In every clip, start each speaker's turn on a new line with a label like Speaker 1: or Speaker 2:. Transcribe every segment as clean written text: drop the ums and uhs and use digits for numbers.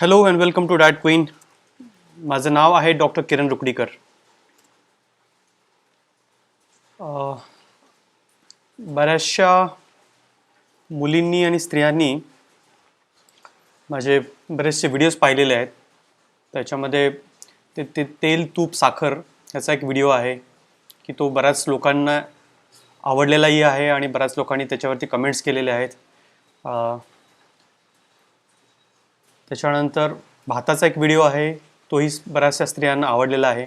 Speaker 1: Hello and welcome to diet queen. माझं नाव आहे डॉक्टर किरण रुकडीकर. बऱ्याचशा मुलींनी आणि स्त्रियांनी माझे बरेचसे व्हिडिओज पाहिलेले आहेत. त्याच्यामध्ये ते तेल तूप साखर याचा एक व्हिडिओ आहे की तो बऱ्याच लोकांना आवडलेलाही आहे आणि बऱ्याच लोकांनी त्याच्यावरती कमेंट्स केलेले आहेत. त्याच्यानंतर भाताचा एक व्हिडिओ आहे, तोही बऱ्याचशा स्त्रियांना आवडलेला आहे.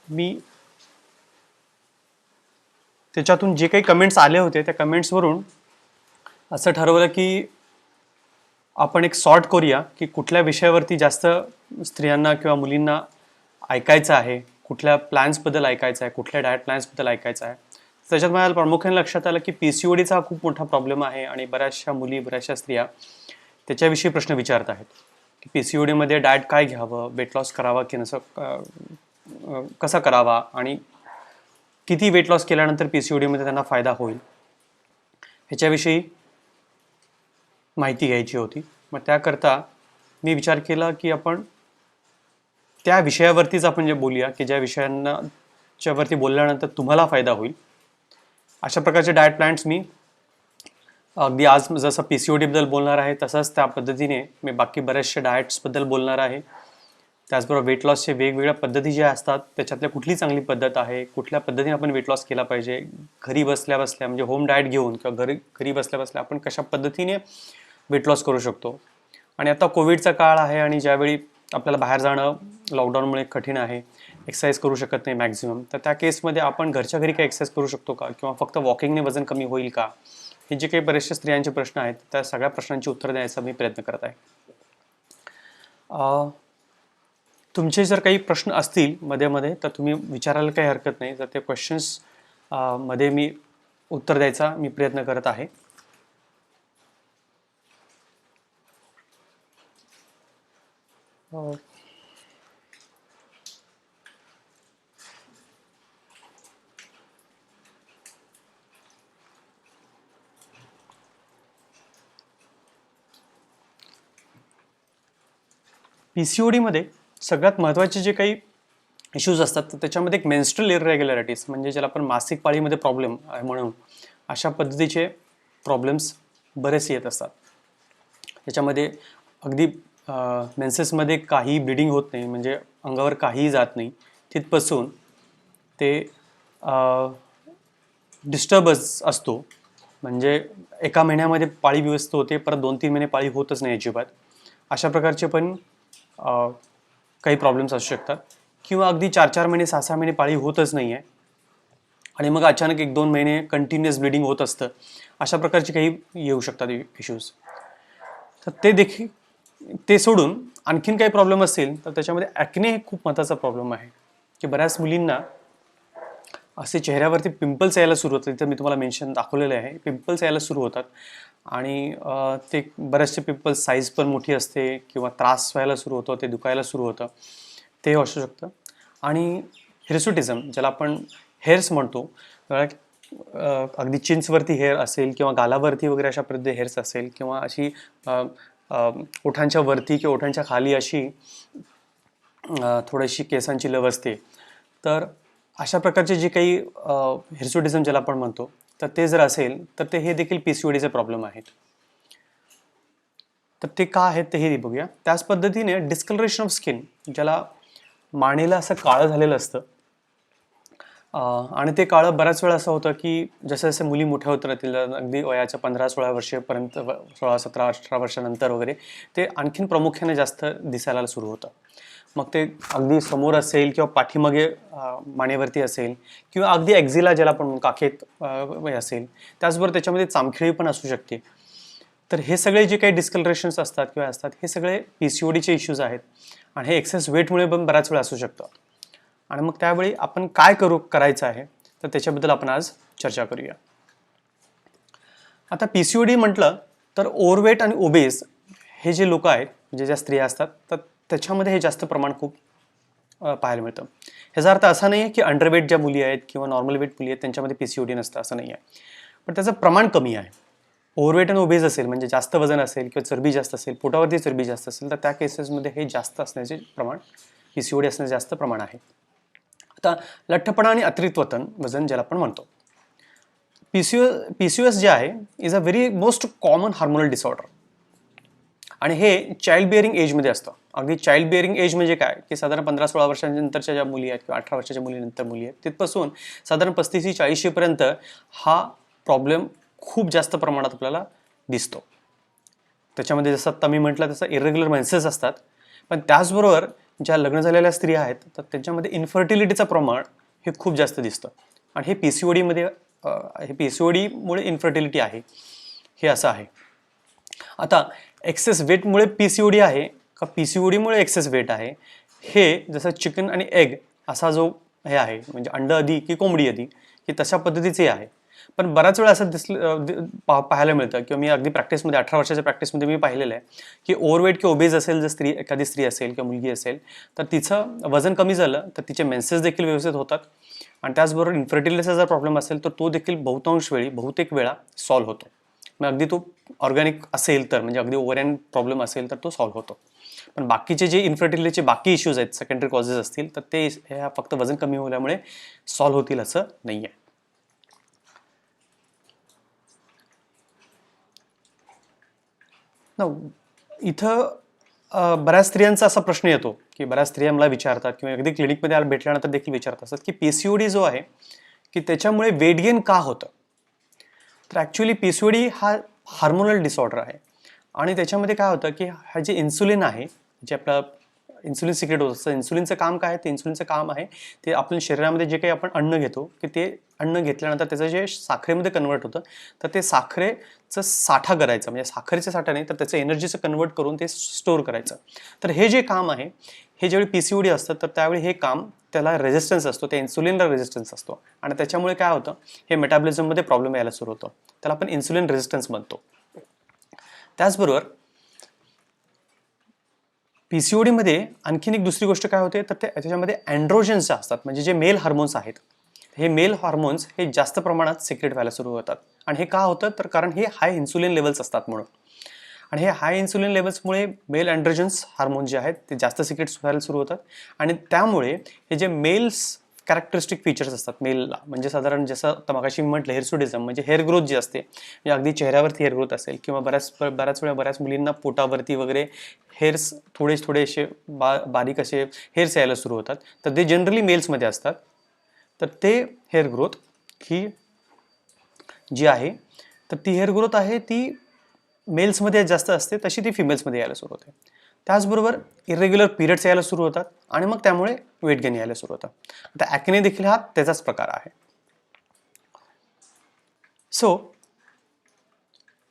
Speaker 1: मी त्याच्यातून जे काही कमेंट्स आले होते त्या कमेंट्सवरून असं ठरवलं की आपण एक सॉर्ट करूया की कुठल्या विषयावरती जास्त स्त्रियांना किंवा मुलींना ऐकायचं आहे, कुठल्या प्लॅन्सबद्दल ऐकायचं आहे, कुठल्या डाएट प्लॅन्सबद्दल ऐकायचं आहे. त्याच्यात मला प्रामुख्याने लक्षात आलं की PCODचा हा खूप मोठा प्रॉब्लेम आहे आणि बऱ्याचशा मुली बऱ्याचशा स्त्रिया त्याच्याविषयी प्रश्न विचारत आहेत की PCODमध्ये डाएट काय घ्यावं, वेट लॉस करावा की नसं कसा करावा आणि किती वेट लॉस केल्यानंतर PCODमध्ये त्यांना फायदा होईल ह्याच्याविषयी माहिती घ्यायची होती. मग त्याकरता मी विचार केला की आपण त्या विषयावरतीच आपण जे बोलूया की ज्या विषयांच्यावरती बोलल्यानंतर तुम्हाला फायदा होईल अशा प्रकारचे डाएट प्लॅन्स मी अगदी आज जसं PCODबद्दल बोलणार आहे तसंच त्या पद्धतीने मी बाकी बऱ्याचशा डाएट्सबद्दल बोलणार आहे. त्याचबरोबर वेट लॉसचे वेगवेगळ्या पद्धती ज्या असतात त्याच्यातल्या कुठली चांगली पद्धत आहे, कुठल्या पद्धतीने आपण वेट लॉस केला पाहिजे, घरी बसल्या बसल्या म्हणजे होम डाएट घेऊन किंवा घरी बसल्या बसल्या आपण कशा पद्धतीने वेट लॉस करू शकतो. आणि आता कोविडचा काळ आहे आणि ज्यावेळी आपल्याला बाहेर जाणं लॉकडाऊनमुळे कठीण आहे, एक्सरसाइज करू शकत नाही मॅक्झिमम, तर त्या केसमध्ये आपण घरच्या घरी काही एक्सरसाइज करू शकतो का किंवा फक्त वॉकिंगने वजन कमी होईल का, हे जे काही बरेचसे स्त्रियांचे प्रश्न आहेत त्या सगळ्या प्रश्नांची उत्तर द्यायचा मी प्रयत्न करत आहे. तुमचे जर काही प्रश्न असतील मध्ये मध्ये तर तुम्ही विचारायला काही हरकत नाही. तर ते क्वेश्चन्स मध्ये मी उत्तर द्यायचा मी प्रयत्न करत आहे. PCODमध्ये सगळ्यात महत्त्वाचे जे काही इश्यूज असतात तर त्याच्यामध्ये एक मेन्स्ट्रल इरेग्युलॅरिटीज म्हणजे ज्याला आपण मासिक पाळीमध्ये प्रॉब्लेम आहे म्हणून अशा पद्धतीचे प्रॉब्लेम्स बरेच येत असतात. त्याच्यामध्ये अगदी मेन्सेसमध्ये काही ब्लिडिंग होत नाही, म्हणजे अंगावर काहीही जात नाही, तिथपासून ते डिस्टर्बन्स असतो, म्हणजे एका महिन्यामध्ये पाळी व्यवस्थित होते, परत 2-3 महिने पाळी होतच नाही अजिबात. अशा प्रकारचे पण काही प्रॉब्लेम्स असू शकतात. किंवा अगदी 4-4 महिने 6-6 महिने पाळी होतच नाही आहे आणि मग अचानक 1-2 महिने कंटिन्युअस ब्लिडिंग होत असतं. अशा प्रकारचे काही येऊ शकतात इश्यूज. तर ते सोडून आणखीन काही प्रॉब्लेम असतील तर त्याच्यामध्ये ॲक्ने हे खूप महत्त्वाचा प्रॉब्लेम आहे की बऱ्याच मुलींना असे चेहऱ्यावरती पिंपल्स यायला सुरू होतात. इथं मी तुम्हाला दाखवलेले आहे, पिंपल्स यायला सुरू होतात आणि ते बरेचसे पिंपल्स साईज पण मोठी असते किंवा त्रास व्हायला सुरू होतो, ते दुखायला सुरू होतं, ते असू शकतं. आणि हिरसुटिझम ज्याला आपण हेअर्स म्हणतो, अगदी चिंचवरती हेअर असेल किंवा गालावरती वगैरे अशा पद्धती हेअर्स असेल किंवा अशी ओठांच्या वरती किंवा ओठांच्या खाली अशी थोडीशी केसांची लव असते, तर अशा प्रकारचे जे काही हिरसुटिझम ज्याला आपण म्हणतो तर ते जर असेल तर ते हे देखील PCODचे प्रॉब्लेम आहेत. तर ते का आहेत ते हे बघूया. त्याच पद्धतीने डिस्कलरेशन ऑफ स्किन, ज्याला मानेला असं काळं झालेलं असतं आणि ते काळं बऱ्याच वेळा असं होतं की जसे जसे मुली मोठ्या होत राहतील, अगदी वयाच्या 15-16 वर्षापर्यंत, 16-17-18 वर्षानंतर वगैरे ते आणखीन प्रामुख्याने जास्त दिसायला सुरू होतं. मग ते अगदी समोर असेल किंवा पाठीमागे मानेवरती असेल किंवा अगदी एक्झिला ज्याला आपण काखेत असेल, त्याचबरोबर त्याच्यामध्ये चामखिळी पण असू शकते. तर हे सगळे जे काही डिस्कलरेशन्स असतात किंवा असतात हे सगळे PCODचे इश्यूज आहेत आणि हे एक्सेस वेटमुळे पण बऱ्याच वेळा असू शकतं. आणि मग त्यावेळी आपण काय करायचं आहे तर त्याच्याबद्दल आपण आज चर्चा करूया. आता PCOD म्हटलं तर ओव्हरवेट आणि ओबेस हे जे लोक आहेत, म्हणजे ज्या स्त्रिया असतात, तर त्याच्यामध्ये हे जास्त प्रमाण खूप पाहायला मिळतं. ह्याचा अर्थ असा नाही आहे की अंडरवेट ज्या मुली आहेत किंवा नॉर्मल वेट मुली आहेत त्यांच्यामध्ये PCOD नसतं, असं नाही आहे, पण त्याचं प्रमाण कमी आहे. ओव्हरवेट आणि ओबेज असेल, म्हणजे जास्त वजन असेल किंवा चरबी जास्त असेल, पोटावरती चरबी जास्त असेल, तर त्या केसेसमध्ये हे जास्त असण्याचे प्रमाण, PCOD असण्याचे जास्त प्रमाण आहे. आता लठ्ठपणा आणि अतिरिक्त वजन ज्याला आपण म्हणतो, PCOS जे आहे is a very most common hormonal disorder, आणि हे चाइल्ड बिअरिंग एजमध्ये असतं. अगदी चाइल्ड बिअरिंग एज म्हणजे काय, की साधारण 15-16 वर्षांनंतरच्या ज्या मुली आहेत किंवा 18 वर्षाच्या मुलीनंतर मुली आहेत, तिथपासून साधारण 35-40 पर्यंत हा प्रॉब्लेम खूप जास्त प्रमाणात आपल्याला दिसतो. त्याच्यामध्ये जसं आता मी म्हटलं तसं इरेग्युलर मेन्सेस असतात, पण त्याचबरोबर ज्या लग्न झालेल्या स्त्रिया आहेत तर त्यांच्यामध्ये इन्फर्टिलिटीचं प्रमाण हे खूप जास्त दिसतं, आणि हे PCODमध्ये हे PCODमुळे इन्फर्टिलिटी आहे, हे असं आहे. आता एक्सेस वेटमुळे PCOD आहे का PCODमुळे एक्सेस वेट आहे, हे जसं चिकन आणि एग असा जो हे आहे, म्हणजे अंड आधी की कोंबडी आधी, हे तशा पद्धतीचे आहे. पण बऱ्याच वेळा असं पाहायला मिळतं, किंवा मी अगदी प्रॅक्टिसमध्ये 18 वर्षाच्या प्रॅक्टिसमध्ये मी पाहिलेलं आहे की ओव्हरवेट किंवा ओबेज असेल, जर एखादी स्त्री असेल किंवा मुलगी असेल, तर तिचं वजन कमी झालं तर तिचे मेन्सेस देखील व्यवस्थित होतात, आणि त्याचबरोबर इन्फर्टिलिटीचा जर प्रॉब्लेम असेल तर तो देखील बहुतेक वेळा सॉल्व्ह होतो. मग अगदी तो ऑर्गॅनिक असेल तर, म्हणजे अगदी ओव्हरएन प्रॉब्लेम असेल तर तो सॉल्व्ह होतो. पण बाकीचे जे इन्फर्टिलिटीचे बाकी इश्यूज आहेत, सेकंडरी कॉजेस असतील, तर ते ह्या फक्त वजन कमी होण्यामुळे सॉल्व्ह होतील असं नाही आहे. इथं बऱ्याच स्त्रियांचा असा प्रश्न येतो, की बऱ्याच स्त्रिया मला विचारतात किंवा अगदी क्लिनिकमध्ये भेटल्यानंतर देखील विचारत असतात की PCOD जो आहे की त्याच्यामुळे वेट गेन का होतं. तर ॲक्च्युली PCOD हा हार्मोनल डिसऑर्डर आहे, आणि त्याच्यामध्ये काय होतं की हा जे इन्सुलिन आहे, जे आपलं इन्सुलिन सिक्रेट होत असतं, इन्सुलिनचं काम काय आहे, ते इन्सुलिनचं काम आहे ते आपल्या शरीरामध्ये जे काही आपण अन्न घेतो की ते अन्न घेतल्यानंतर त्याचं जे साखरेमध्ये कन्वर्ट होतं, तर ते साखरेचं साठा करायचं, म्हणजे साखरेचं साठा नाही तर त्याचं एनर्जीचं कन्वर्ट करून ते स्टोअर करायचं. तर हे जे काम आहे, हे ज्यावेळी PCOD असतं तर त्यावेळी हे काम, त्याला रेझिस्टन्स असतो, त्या इन्सुलिनला रेझिस्टन्स असतो, आणि त्याच्यामुळे काय होतं, हे मेटाबॉलिझममध्ये प्रॉब्लेम यायला सुरू होतो, त्याला आपण इन्सुलिन रेझिस्टन्स म्हणतो. त्याचबरोबर PCOD मध्ये आणखीन एक दुसरी गोष्ट काय होते, तर त्याच्यामध्ये अँड्रोजन्स असतात, म्हणजे जे मेल हार्मोन्स आहेत, हे मेल हार्मोन्स हे जास्त प्रमाणात सिक्रेट व्हायला सुरू होतात. आणि हे का होतं, तर कारण हे हाय इन्सुलिन लेवल्स असतात म्हणून, आणि हे हाय इन्सुलिन लेवल्समुळे मेल अँड्रोजन्स हार्मोन जे आहेत ते जास्त सिक्रेट व्हायला सुरू होतात, आणि त्यामुळे हे जे मेल्स कॅरेक्टरिस्टिक फीचर्स असतात मेलला, म्हणजे साधारण जसं आता मगाशी मी म्हटलं हिरसुडिझम, म्हणजे हेअर ग्रोथ जी असते, म्हणजे अगदी चेहऱ्यावरती हेअर ग्रोथ असेल, किंवा बऱ्याच वेळा बऱ्याच मुलींना पोटावरती वगैरे हेअर्स थोडे असे बारीक असे हेअर्स यायला सुरू होतात, तर ते जनरली मेल्समध्ये असतात. तर ते हेअर ग्रोथ ही जी आहे, तर ती हेअर ग्रोथ आहे ती मेल्समध्ये जास्त असते, तशी ती फिमेल्समध्ये यायला सुरू होते. त्याचबरोबर इरेग्युलर पिरियड्स यायला सुरू होतात, आणि मग त्यामुळे वेट गेन यायला सुरू होतं. आता ॲक्ने देखील हा त्याचाच प्रकार आहे. सो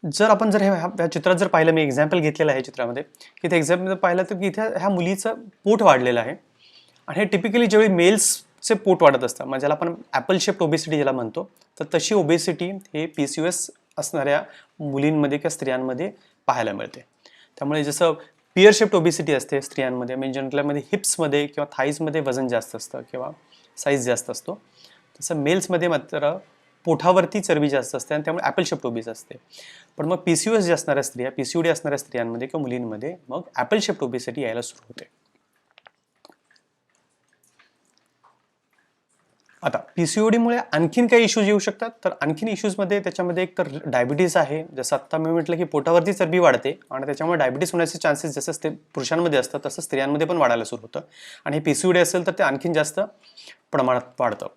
Speaker 1: जर आपण ह्या चित्रात जर पाहिलं, मी एक्झाम्पल घेतलेलं आहे चित्रामध्ये, की त्या एक्झाम्पल पाहिलं तर की इथे ह्या मुलीचं पोट वाढलेलं आहे, आणि हे टिपिकली ज्यावेळी मेल्सचे पोट वाढत असतं, म्हणजे ज्याला आपण ॲपल शेप्ड ओबेसिटी ज्याला म्हणतो, तर तशी ओबेसिटी हे PCOS असणाऱ्या मुलींमध्ये किंवा स्त्रियांमध्ये पाहायला मिळते. त्यामुळे जसं पिअर शेप्ड ओबेसिटी असते स्त्रियांमध्ये, म्हणजे जनरलमध्ये हिप्समध्ये किंवा थाईजमध्ये वजन जास्त असतं किंवा साईज जास्त असतो, तसं मेल्समध्ये मात्र पोटावरती चरबी जास्त असते, आणि त्यामुळे ॲपल शेप्ड ओबेस असते. पण मग PCOS जे असणाऱ्या स्त्रिया, PCOD असणाऱ्या स्त्रियांमध्ये किंवा मुलींमध्ये मग ॲपल शेप्ड ओबेसिटी यायला सुरू होते. आता PCODमुळे आणखीन काही इश्यूज येऊ शकतात, तर आणखीन इश्यूजमध्ये त्याच्यामध्ये एक तर डायबिटीज आहे, जसं आत्ता मी म्हटलं की पोटावरती चरबी वाढते, आणि त्याच्यामुळे डायबिटीस होण्याचे चान्सेस जसं ते पुरुषांमध्ये असतात तसं स्त्रियांमध्ये पण वाढायला सुरू होतं, आणि हे PCOD असेल तर ते आणखीन जास्त प्रमाणात वाढतं.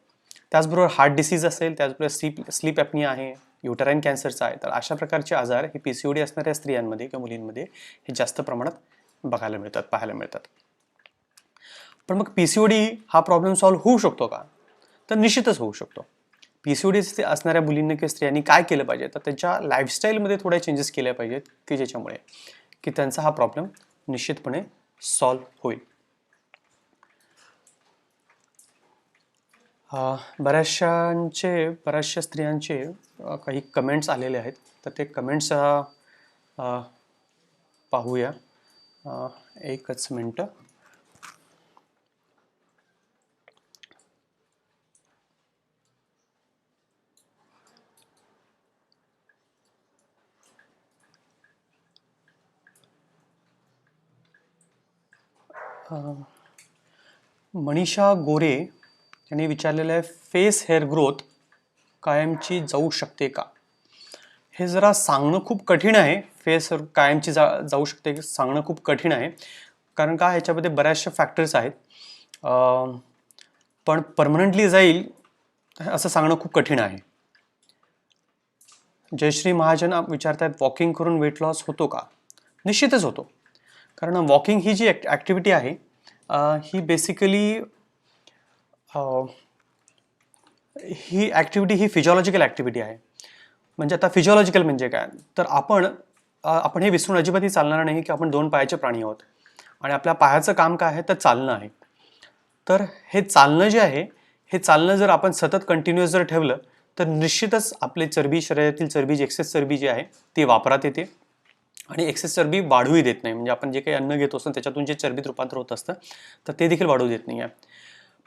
Speaker 1: त्याचबरोबर हार्ट डिसीज असेल, त्याचबरोबर स्लीप ॲपनिया आहे, युटराईन कॅन्सरचा आहे, तर अशा प्रकारचे आजार हे PCOD असणाऱ्या स्त्रियांमध्ये किंवा मुलींमध्ये हे जास्त प्रमाणात पाहायला मिळतात. पण मग PCOD हा प्रॉब्लेम सॉल्व्ह होऊ शकतो का, तर निश्चितच होऊ शकतो. PCOD असणाऱ्या मुलींनी किंवा स्त्रियांनी काय केलं पाहिजे, तर त्यांच्या लाईफस्टाईलमध्ये थोड्या चेंजेस केल्या पाहिजेत, की ज्याच्यामुळे की त्यांचा हा प्रॉब्लेम निश्चितपणे सॉल्व्ह होईल. बऱ्याचशा स्त्रियांचे काही कमेंट्स आलेले आहेत, तर ते कमेंट्स पाहूया. एकच मिनटं. मनीषा गोरे यांनी विचारलेलं आहे, फेस हेअर ग्रोथ कायमची जाऊ शकते का? हे जरा सांगणं खूप कठीण आहे. फेस कायमची जाऊ शकते सांगणं खूप कठीण आहे, कारण का ह्याच्यामध्ये बऱ्याचशा फॅक्टर्स आहेत. पण परमनंटली जाईल असं सांगणं खूप कठीण आहे. जयश्री महाजन विचारतायत, वॉकिंग करून वेट लॉस होतो का? निश्चितच होतो. कारण वॉकिंग ही जी ॲक्टिव्हिटी आहे ही बेसिकली ही ॲक्टिव्हिटी ही फिजिओलॉजिकल ॲक्टिव्हिटी आहे. म्हणजे आता फिजिओलॉजिकल म्हणजे काय, तर आपण हे विसरून अजिबातही चालणार नाही की आपण 2 पायाचे प्राणी आहोत आणि आपल्या पायाचं काम काय आहे तर चालणं आहे. तर हे चालणं जे आहे, हे चालणं जर आपण सतत कंटिन्युअस जर ठेवलं तर निश्चितच आपली चरबी, शरीरातील चरबी जी एक्सेस चरबी जी आहे ती वापरात येते आणि एक्सेस चरबी वाढूही देत नाही. म्हणजे आपण जे काही अन्न घेत असतो त्याच्यातून जे चरबीत रूपांतर होत असतं तर ते देखील वाढू देत नाही आहे.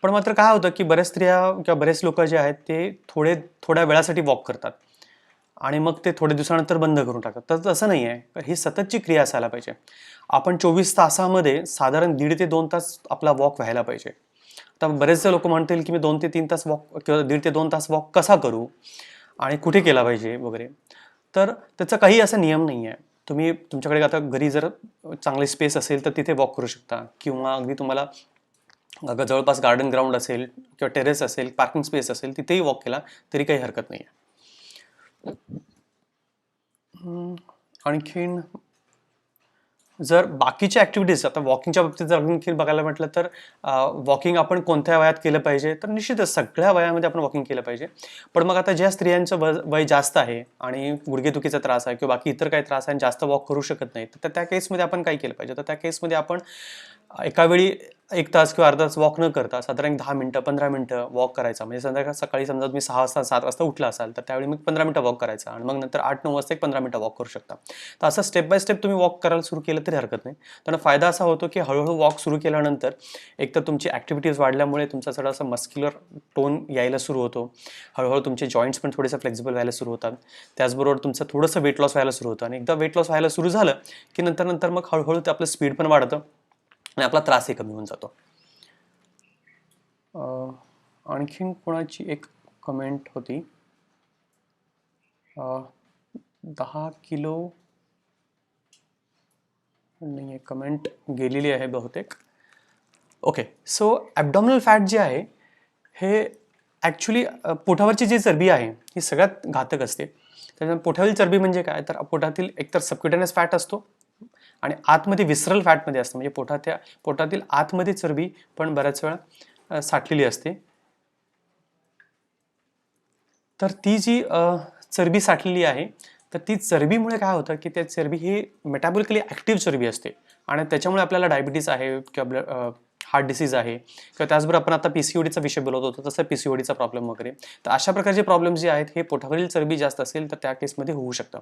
Speaker 1: पण मात्र काय होतं की बऱ्याच स्त्रिया किंवा बरेच लोक जे आहेत ते थोड्या वेळासाठी वॉक करतात आणि मग ते थोड्या दिवसानंतर बंद करून टाकतात. तर तसं नाही आहे, ही सततची क्रिया असायला पाहिजे. आपण 24 तासामध्ये साधारण 1.5 ते 2 तास आपला वॉक व्हायला पाहिजे. आता बरेचसे लोक म्हणतील की मी 2 ते 3 तास वॉक किंवा 1.5 ते 2 तास वॉक कसा करू आणि कुठे केला पाहिजे वगैरे. तर त्याचा काही असा नियम नाही आहे. तुम्ही तुमच्याकडे आता घरी जर चांगली स्पेस असेल तर तिथे वॉक करू शकता, किंवा अगदी तुम्हाला जवळपास गार्डन ग्राउंड असेल किंवा टेरेस असेल, पार्किंग स्पेस असेल, तिथेही वॉक केला तरी काही हरकत नाही आहे. आणखीन जर बाकीच्या ॲक्टिव्हिटीज, आता वॉकिंगच्या बाबतीत जर आणखी बघायला म्हटलं तर वॉकिंग आपण कोणत्या वयात केलं पाहिजे, तर निश्चितच सगळ्या वयामध्ये आपण वॉकिंग केलं पाहिजे. पण मग आता ज्या स्त्रियांचं वय जास्त आहे आणि गुडघेदुखीचा त्रास आहे किंवा बाकी इतर काही त्रास आहे, जास्त वॉक करू शकत नाही, तर त्या केसमध्ये आपण काय केलं पाहिजे? तर त्या केसमध्ये आपण एका वेळी 1 तास किंवा अर्धा तास वॉक न करता साधारण 10 मिनटं 15 मिनटं वॉक करायचा. म्हणजे सकाळी समजा तुम्ही 6 वाजता 7 वाजता उठला असाल तर त्यावेळी मग 15 मिनटं वॉक करायचा आणि मग नंतर 8-9 वाजता एक 15 मिनटं वॉक करू शकता. तर असं स्टेप बाय स्टेप तुम्ही वॉक करायला सुरू केलं तरी हरकत नाही. त्यानं फायदा असा होतो की हळूहळू वॉक सुरू केल्यानंतर एकतर तुमची ॲक्टिव्हिटीज वाढल्यामुळे तुमचा थोडासा मस्क्युलर टोन यायला सुरू होतो. हळूहळू तुमचे जॉईंट्स पण थोडेसे फ्लेक्झिबल व्हायला सुरू होतात. त्याचबरोबर तुमचं थोडंसं वेट लॉस व्हायला सुरू होतं आणि एकदा वेट लॉस व्हायला सुरू झालं की नंतर मग हळूहळू ते आपलं स्पीड पण वाढतं आणि आपला त्रासही कमी होऊन जातो. आणखीन कोणाची एक कमेंट होती, 10 किलो नाही आहे, कमेंट गेलेली आहे बहुतेक. ओके, सो ॲबडॉमिनल फॅट जे आहे हे ॲक्च्युली पोटावरची जी चरबी आहे ही सगळ्यात घातक असते. त्याच्यामुळे पोटावरील चरबी म्हणजे काय, तर पोटातील एकतर सबक्युटेनियस फॅट असतो आणि आतमध्ये विसरल फॅटमध्ये असतं. म्हणजे पोटातील आतमध्ये चरबी पण बऱ्याच वेळा साठलेली असते. तर ती जी चरबी साठलेली आहे तर ती चरबीमुळे काय होतं की त्या चरबी ही मेटाबॉलिकली ॲक्टिव्ह चरबी असते आणि त्याच्यामुळे आपल्याला डायबिटीस आहे किंवा हार्ट डिसीज आहे किंवा त्याचबरोबर आपण आता PCODचा विषय बोलत होतो तसं PCODचा प्रॉब्लेम वगैरे. तर अशा प्रकारचे प्रॉब्लेम जे आहेत हे पोटावरील चरबी जास्त असेल तर त्या केसमध्ये होऊ शकतं.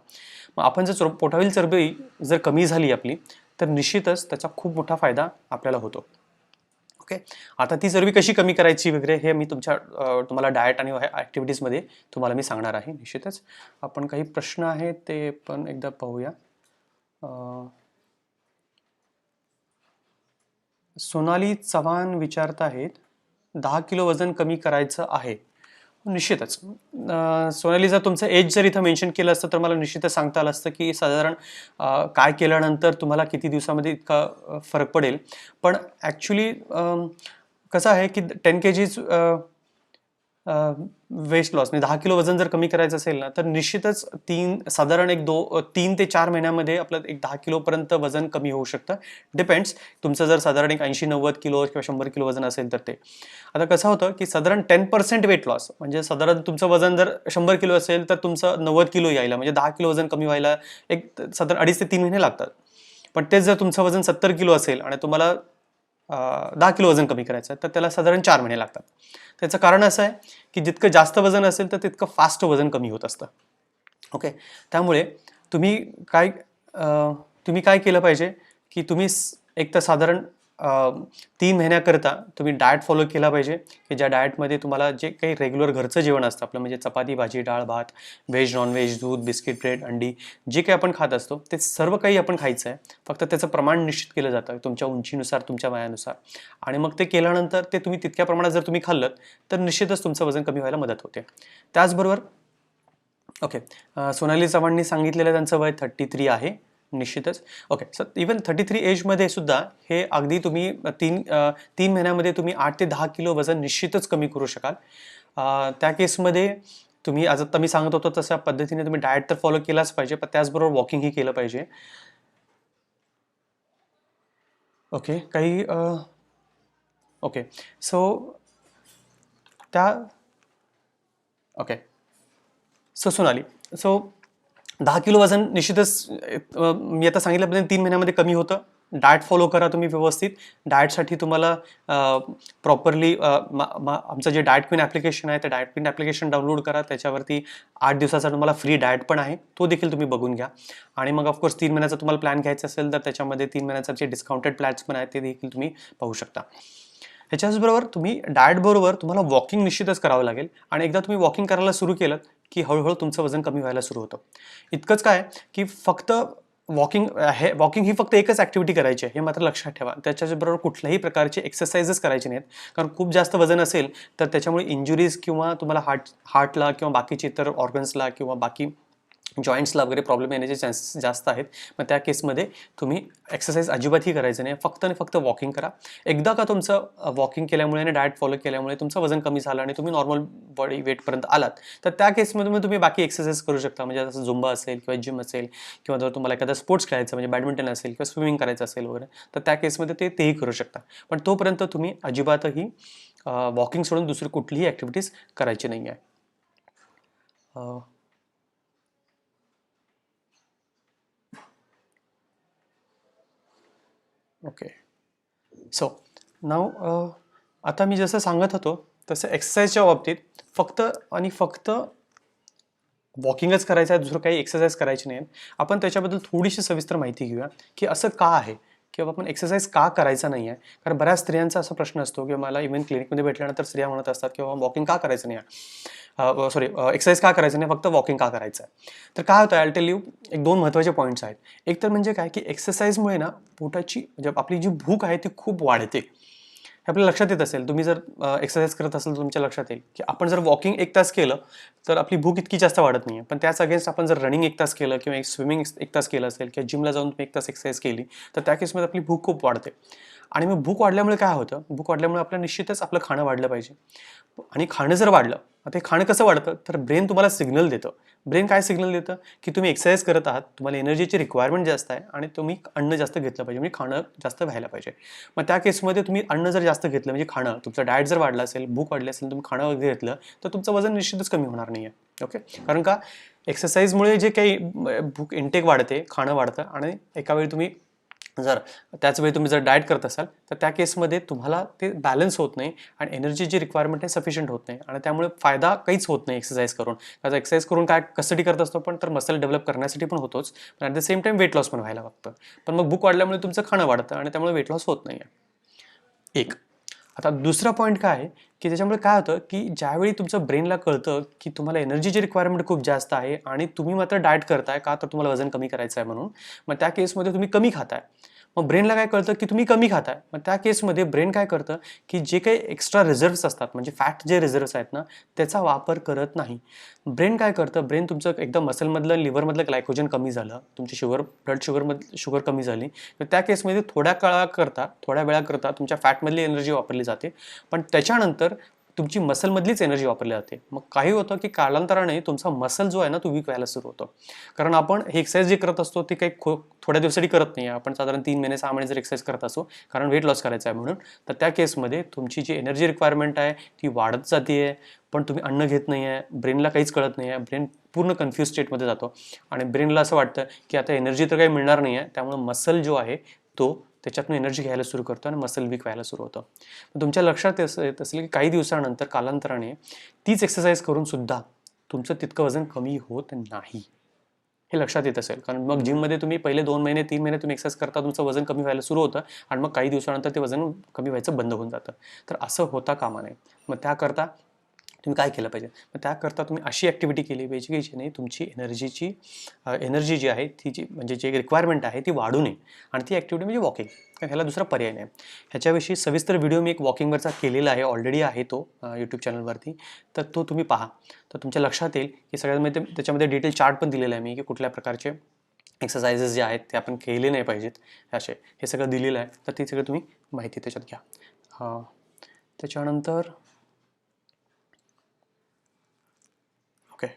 Speaker 1: मग आपण जर पोटावरील चरबी जर कमी झाली आपली तर निश्चितच त्याचा खूप मोठा फायदा आपल्याला होतो. ओके, आता ती चरबी कशी कमी करायची वगैरे हे मी तुम्हाला डाएट आणि ॲक्टिव्हिटीजमध्ये तुम्हाला मी सांगणार आहे निश्चितच. आपण काही प्रश्न आहेत ते पण एकदा पाहूया. सोनाली चव्हाण विचारत आहेत, 10 किलो वजन कमी करायचं आहे. निश्चितच सोनाली, जर तुमचं एज जर इथं मेन्शन केलं असतं तर मला निश्चितच सांगता आलं असतं की साधारण काय केल्यानंतर तुम्हाला किती दिवसामध्ये इतका फरक पडेल. पण ॲक्च्युली कसं आहे की 10 kgs वेस्ट लॉस म्हणजे 10 किलो वजन जर कमी करायचं असेल ना तर निश्चितच साधारण 3 ते 4 महिन्यामध्ये आपलं एक 10 किलोपर्यंत वजन कमी होऊ शकतं. डिपेंड्स, तुमचं जर साधारण एक 80-90 किलो किंवा 100 किलो वजन असेल तर ते. आता कसं होतं की साधारण 10% वेट लॉस म्हणजे साधारण तुमचं वजन जर 100 किलो असेल तर तुमचं 90 किलो यायला म्हणजे 10 किलो वजन कमी व्हायला एक साधारण 2.5 ते 3 महिने लागतात. पण तेच जर तुमचं वजन 70 किलो असेल आणि तुम्हाला 10 किलो वजन कमी करायचं तर त्याला साधारण 4 महिने लागतात. त्याचं कारण असं आहे की जितकं जास्त वजन असेल तर तितकं फास्ट वजन कमी होत असतं. ओके, त्यामुळे तुम्ही काय केलं पाहिजे की तुम्ही एक तर साधारण 3 महिन्याकरता तुम्ही डाएट फॉलो केला पाहिजे, की ज्या डाएटमध्ये तुम्हाला जे काही रेग्युलर घरचं जेवण असतं आपलं, म्हणजे चपाती भाजी डाळ भात, व्हेज नॉनव्हेज, दूध बिस्किट ब्रेड अंडी, जे काही आपण खात असतो ते सर्व काही आपण खायचं आहे. फक्त त्याचं प्रमाण निश्चित केलं जातं तुमच्या उंचीनुसार, तुमच्या वयानुसार. आणि मग ते केल्यानंतर ते तुम्ही तितक्या प्रमाणात जर तुम्ही खाल्लं तर निश्चितच तुमचं वजन कमी व्हायला मदत होते. त्याचबरोबर ओके, सोनाली चव्हाणनी सांगितलेलं त्यांचं वय 33 आहे. निश्चितच ओके. सर इवन 33 एजमध्ये सुद्धा हे अगदी तुम्ही 3 महिन्यामध्ये तुम्ही 8 ते 10 किलो वजन निश्चितच कमी करू शकाल. त्या केसमध्ये तुम्ही आज आता मी सांगत होतो तशा पद्धतीने तुम्ही डाएट तर फॉलो केलाच पाहिजे, पण त्याचबरोबर वॉकिंगही केलं पाहिजे. ओके, काही ओके सो त्या okay so Sonali, so 10 kilo वजन निश्चितच मी आता सांगितल्याप्रमाणे 3 महिन्यामध्ये कमी होतं. डाएट फॉलो करा तुम्ही व्यवस्थित. डाएटसाठी तुम्हाला प्रॉपरली आमचं जे डाएट क्वीन ॲप्लिकेशन आहे, ते डाएट क्वीन ॲप्लिकेशन डाउनलोड करा. त्याच्यावरती 8 दिवसाचा तुम्हाला फ्री डाएट पण आहे, तो देखील तुम्ही बघून घ्या. आणि मग ऑफकोर्स 3 महिन्याचा तुम्हाला प्लॅन घ्यायचा असेल तर त्याच्यामध्ये 3 महिन्याचा जे डिस्काउंटेड प्लॅन्स पण आहेत ते देखील तुम्ही पाहू शकता. ह्याच्याचबरोबर तुम्ही डाएटबरोबर तुम्हाला वॉकिंग निश्चितच करावं लागेल. आणि एकदा तुम्ही वॉकिंग करायला सुरू केलं की हळूहळू तुमचं वजन कमी व्हायला सुरू होतं. इतकंच काय की फक्त वॉकिंग ही फक्त एकच ॲक्टिव्हिटी करायची आहे, हे मात्र लक्षात ठेवा. त्याच्याबरोबर कुठल्याही प्रकारचे एक्सरसाइजेस करायचे नाहीत, कारण खूप जास्त वजन असेल तर त्याच्यामुळे इंजुरीज किंवा तुम्हाला हार्टला किंवा बाकीचे इतर ऑर्गन्सला किंवा बाकी जॉईंट्सला वगैरे प्रॉब्लेम येण्याचे चान्सेस जास्त आहेत. मग त्या केसमध्ये तुम्ही एक्सरसाइज अजिबातही करायचं नाही, फक्त आणि फक्त वॉकिंग करा. एकदा का तुमचं वॉकिंग केल्यामुळे आणि डाएट फॉलो केल्यामुळे तुमचं वजन कमी झालं आणि तुम्ही नॉर्मल बॉडी वेटपर्यंत आलात, तर त्या केसमध्ये तुम्ही बाकी एक्सरसाइज करू शकता. म्हणजे जसं झुंबा असेल किंवा जिम असेल किंवा जर तुम्हाला एखादा स्पोर्ट्स खेळायचं म्हणजे बॅडमिंटन असेल किंवा स्विमिंग करायचं असेल वगैरे, तर त्या केसमध्ये तेही करू शकता. पण तोपर्यंत तुम्ही अजिबातही वॉकिंग सोडून दुसरी कुठलीही ॲक्टिव्हिटीज करायची नाही आहे. ओके सो नाव आता मी जसं सांगत होतो तसं एक्सरसाइजच्या बाबतीत फक्त आणि फक्त वॉकिंगच करायचं आहे, दुसरं काही एक्सरसाइज करायची नाही. आपण त्याच्याबद्दल थोडीशी सविस्तर माहिती घेऊया की असं का आहे किंवा आपण एक्सरसाइज का करायचा नाही आहे. कारण बऱ्याच स्त्रियांचा असा प्रश्न असतो किंवा मला इव्हन क्लिनिकमध्ये भेटल्यानंतर स्त्रिया म्हणत असतात किंवा वॉकिंग का करायचं नाही आहे, सॉरी एक्सरसाइज का करायचं नाही, फक्त वॉकिंग का करायचं आहे. तर काय होतं, आय टेल यू, एक 2 महत्त्वाचे पॉईंट्स आहेत. एक तर म्हणजे काय की एक्सरसाइजमुळे ना पोटाची म्हणजे आपली जी भूक आहे ती खूप वाढते. हे आपल्या लक्षात येत असेल, तुम्ही जर एक्सरसाइज करत असाल तर तुमच्या लक्षात येईल की आपण जर वॉकिंग 1 तास केलं तर आपली भूक इतकी जास्त वाढत नाही आहे. पण त्याच अगेन्स्ट आपण जर रनिंग 1 तास केलं किंवा स्विमिंग 1 तास केलं असेल किंवा जिमला जाऊन 1 तास एक्सरसाइज केली तर त्या केसमध्ये आपली भूक खूप वाढते. आणि मग भूक वाढल्यामुळे काय होतं, भूक वाढल्यामुळे आपलं निश्चितच आपलं खाणं वाढलं पाहिजे. आणि खाणं जर वाढलं, आता हे खाणं कसं वाढतं तर ब्रेन तुम्हाला सिग्नल देतं. ब्रेन काय सिग्नल देतं की तुम्ही एक्सरसाइज करत आहात, तुम्हाला एनर्जीची रिक्वायरमेंट जास्त आहे आणि तुम्ही अन्न जास्त घेतलं पाहिजे, म्हणजे खाणं जास्त व्हायला पाहिजे. मग त्या केसमध्ये तुम्ही अन्न जर जास्त घेतलं म्हणजे खाणं, तुमचं डाएट जर वाढलं असेल, भूक वाढली असेल, तुम्ही खाणं वगैरे घेतलं तर तुमचं वजन निश्चितच कमी होणार नाही आहे. ओके, कारण का एक्सरसाइजमुळे जे काही भूक इनटेक वाढते, खाणं वाढतं आणि एका वेळी तुम्ही जर त्याच वेळी तुम्ही जर डाएट करत असाल तर त्या केसमध्ये तुम्हाला ते बॅलन्स होत नाही आणि एनर्जीची रिक्वायरमेंट आहे सफिशियंट होत नाही आणि त्यामुळे फायदा काहीच होत नाही एक्सरसाइज करून. आता एक्सरसाइज करून काय कशासाठी करत असतो पण तर मसल डेव्हलप करण्यासाठी पण होतोच, पण at the same time weight loss पण व्हायला लागतं. पण मग भूक वाढल्यामुळे तुमचं खाणं वाढतं आणि त्यामुळे वेट लॉस होत नाही आहे. एक आता दुसरा पॉईंट काय आहे की त्याच्यामुळे काय होतं की ज्यावेळी तुमचं ब्रेनला कळतं की तुम्हाला एनर्जीची रिक्वायरमेंट खूप जास्त आहे आणि तुम्ही मात्र डाएट करताय का तर तुम्हाला वजन कमी करायचं आहे म्हणून, मग त्या केसमध्ये तुम्ही कमी खाताय. मग ब्रेनला काय कळतं की तुम्ही कमी खाताय, मग त्या केसमध्ये ब्रेन काय करतं की जे काही एक्स्ट्रा रिझर्व्स असतात म्हणजे फॅट जे रिझर्व्स आहेत ना त्याचा वापर करत नाही. ब्रेन काय करतं, ब्रेन तुमचं एकदम मसलमधलं लिव्हरमधलं ग्लायकोजन कमी झालं, तुमची शुगर कमी झाली, तर त्या केसमध्ये थोड्या वेळाकरता तुमच्या फॅटमधली एनर्जी वापरली जाते, पण त्याच्यानंतर तुमची मसलमधलीच एनर्जी वापरली जाते. मग काही होतं की कालांतराने तुमचा मसल जो आहे ना तो वीक व्हायला सुरू होतो. कारण आपण हे एक्सरसाइज जे करत असतो ते काही थोड्या दिवसासाठी करत नाही. आपण साधारण 3 महिने 6 महिने जर एक्सरसाइज करत असो कारण वेट लॉस करायचं आहे म्हणून, तर त्या केसमध्ये तुमची जी एनर्जी रिक्वायरमेंट आहे ती वाढत जाते आहे, पण तुम्ही अन्न घेत नाही आहे, ब्रेनला काहीच कळत नाही आहे, ब्रेन पूर्ण कन्फ्यूज स्टेटमध्ये जातो आणि ब्रेनला असं वाटतं की आता एनर्जी तर काही मिळणार नाही आहे, त्यामुळे मसल जो आहे तो त्याच्यातून एनर्जी घ्यायला सुरू करतो आणि मसल वीक व्हायला सुरू होतं. तुमच्या लक्षात येत असेल की काही दिवसानंतर कालांतराने तीच एक्सरसाइज करून सुद्धा तुमचं तितकं वजन कमी होत नाही. हे लक्षात येत असेल. कारण मग जिममध्ये तुम्ही पहिले 2 महिने 3 महिने तुम्ही एक्सरसाइज करता, तुमचं वजन कमी व्हायला सुरू होतं आणि मग काही दिवसानंतर ते वजन कमी व्हायचं बंद होऊन जातं. तर असं होता कामा नये. मग त्याकरता तुम्ही काय केलं पाहिजे, मग त्याकरता तुम्ही अशी ॲक्टिव्हिटी केली पाहिजे की जेणे तुमची एनर्जी जी आहे ती जी म्हणजे जे रिक्वायरमेंट आहे ती वाढू नये. आणि ती ॲक्टिव्हिटी म्हणजे वॉकिंग, कारण ह्याला दुसरा पर्याय नाही. ह्याच्याविषयी सविस्तर व्हिडिओ मी एक वॉकिंगवरचा केलेला आहे, ऑलरेडी आहे तो यूट्यूब चॅनलवरती. तर तो तुम्ही पहा, तर तुमच्या लक्षात येईल की सगळ्यामध्ये त्याच्यामध्ये डिटेल चार्ट पण दिलेला आहे मी, की कुठल्या प्रकारचे एक्सरसाइजेस जे आहेत ते आपण केले नाही पाहिजेत असे, हे सगळं दिलेलं आहे. तर ती सगळं तुम्ही माहिती त्याच्यात घ्या. त्याच्यानंतर ओके,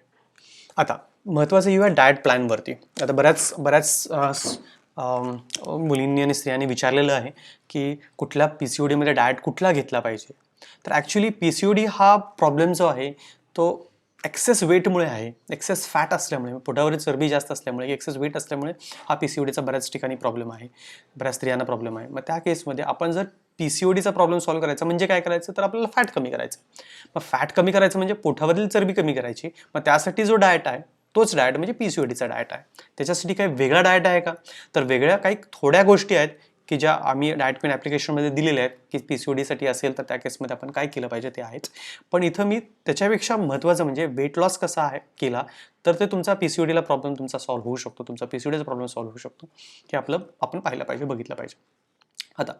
Speaker 1: आता महत्त्वाचं येऊया डाएट प्लॅनवरती. आता बऱ्याच मुलींनी आणि स्त्रियांनी विचारलेलं आहे की कुठल्या PCODमध्ये डाएट कुठला घेतला पाहिजे. तर ॲक्च्युली PCOD हा प्रॉब्लेम जो आहे तो एक्सेस वेटमुळे आहे, एक्सेस फॅट असल्यामुळे, पोटावरील चरबी जास्त असल्यामुळे, एक्सेस वेट असल्यामुळे हा PCODचा बऱ्याच ठिकाणी प्रॉब्लेम आहे, बऱ्याच स्त्रियांना प्रॉब्लेम आहे. मग त्या केसमध्ये आपण जर PCODचा प्रॉब्लेम सॉल्व्ह करायचा म्हणजे काय करायचं, तर आपल्याला फॅट कमी करायचं. मग फॅट कमी करायचं म्हणजे पोटावरील चरबी कमी करायची. मग त्यासाठी जो डाएट आहे तोच डाएट म्हणजे PCODचा डाएट आहे. त्याच्यासाठी काही वेगळा डाएट आहे का, तर वेगळ्या काही थोड्या गोष्टी आहेत की ज्या आम्ही डाएट क्वीन ॲप्लिकेशनमध्ये दिलेल्या आहेत की PCODसाठी असेल तर त्या केसमध्ये आपण काय केलं पाहिजे ते आहेच. पण इथं मी त्याच्यापेक्षा महत्त्वाचं म्हणजे वेट लॉस कसा आहे केला तर ते तुमचा PCODला प्रॉब्लेम तुमचा सॉल्व्ह होऊ शकतो, तुमचा PCODचा प्रॉब्लेम सॉल्व्ह होऊ शकतो, की आपण पाहिलं पाहिजे, बघितलं पाहिजे. आता